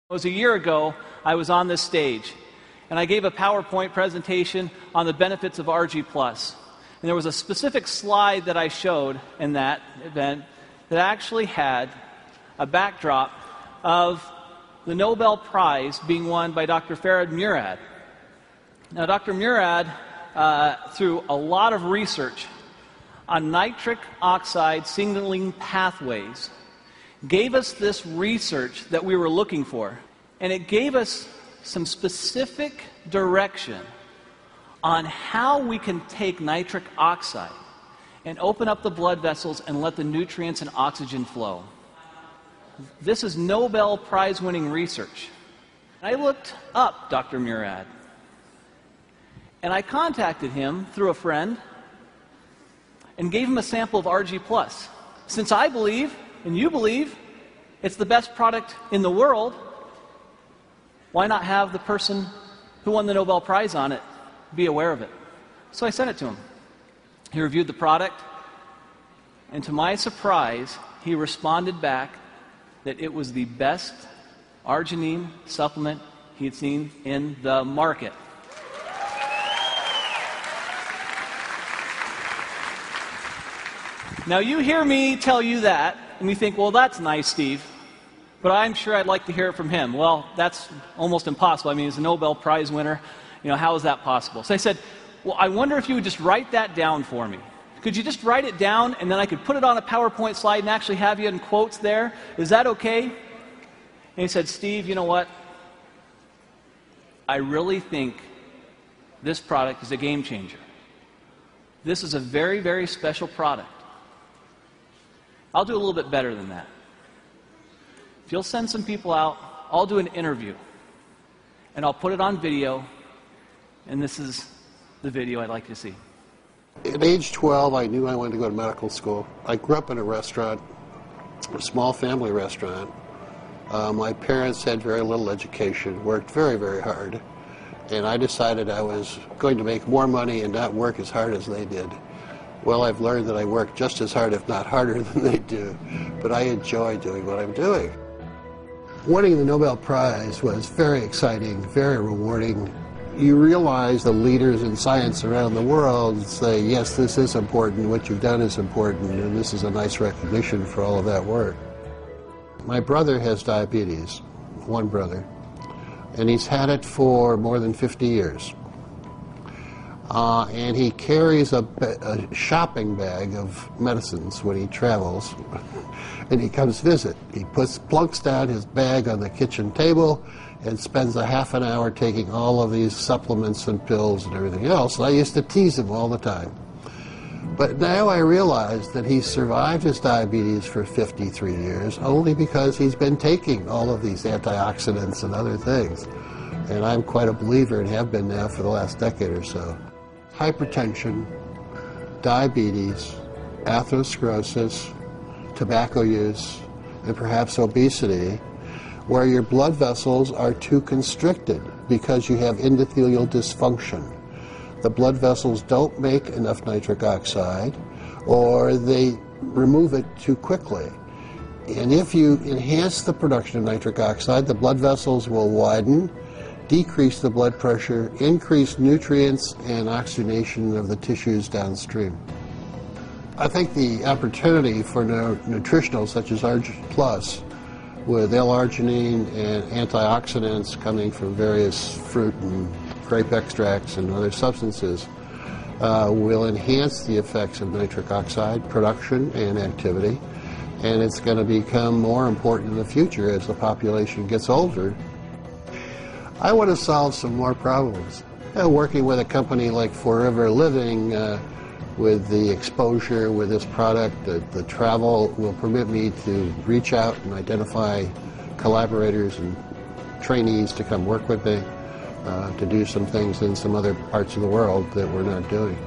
It was a year ago, I was on this stage, and I gave a PowerPoint presentation on the benefits of ARGI+. And there was a specific slide that I showed in that event that actually had a backdrop of the Nobel Prize being won by Dr. Ferid Murad. Now, Dr. Murad, through a lot of research on nitric oxide signaling pathways, gave us this research that we were looking for, and it gave us some specific direction on how we can take nitric oxide and open up the blood vessels and let the nutrients and oxygen flow. This is Nobel Prize-winning research. I looked up Dr. Murad, and I contacted him through a friend and gave him a sample of ARGI+. Since I believe, and you believe, it's the best product in the world, why not have the person who won the Nobel Prize on it be aware of it? So I sent it to him. He reviewed the product, and to my surprise, he responded back that it was the best arginine supplement he had seen in the market. Now, you hear me tell you that, and you think, well, that's nice, Steve, but I'm sure I'd like to hear it from him. Well, that's almost impossible. I mean, he's a Nobel Prize winner. You know, how is that possible? So I said, well, I wonder if you would just write that down for me. Could you just write it down, and then I could put it on a PowerPoint slide and actually have you in quotes there? Is that okay? And he said, Steve, you know what? I really think this product is a game changer. This is a very, very special product. I'll do a little bit better than that. If you'll send some people out, I'll do an interview, and I'll put it on video, and this is the video I'd like you to see. At age 12, I knew I wanted to go to medical school. I grew up in a restaurant, a small family restaurant. My parents had very little education, worked very, very hard, and I decided I was going to make more money and not work as hard as they did. Well, I've learned that I work just as hard, if not harder, than they do, but I enjoy doing what I'm doing. Winning the Nobel Prize was very exciting, very rewarding. You realize the leaders in science around the world say, yes, this is important, what you've done is important, and this is a nice recognition for all of that work. My brother has diabetes, one brother, and he's had it for more than 50 years. And he carries a shopping bag of medicines when he travels, and he comes visit. He plunks down his bag on the kitchen table and spends a half an hour taking all of these supplements and pills and everything else. And I used to tease him all the time. But now I realize that he's survived his diabetes for 53 years only because he's been taking all of these antioxidants and other things. And I'm quite a believer and have been now for the last decade or so. Hypertension, diabetes, atherosclerosis, tobacco use, and perhaps obesity, where your blood vessels are too constricted because you have endothelial dysfunction. The blood vessels don't make enough nitric oxide, or they remove it too quickly. And if you enhance the production of nitric oxide, the blood vessels will widen, decrease the blood pressure, increase nutrients and oxygenation of the tissues downstream. I think the opportunity for nutritionals such as ARGI+, with L-Arginine and antioxidants coming from various fruit and grape extracts and other substances, will enhance the effects of nitric oxide production and activity, and it's going to become more important in the future as the population gets older. I want to solve some more problems. Working with a company like Forever Living, with the exposure with this product, the travel will permit me to reach out and identify collaborators and trainees to come work with me, to do some things in some other parts of the world that we're not doing.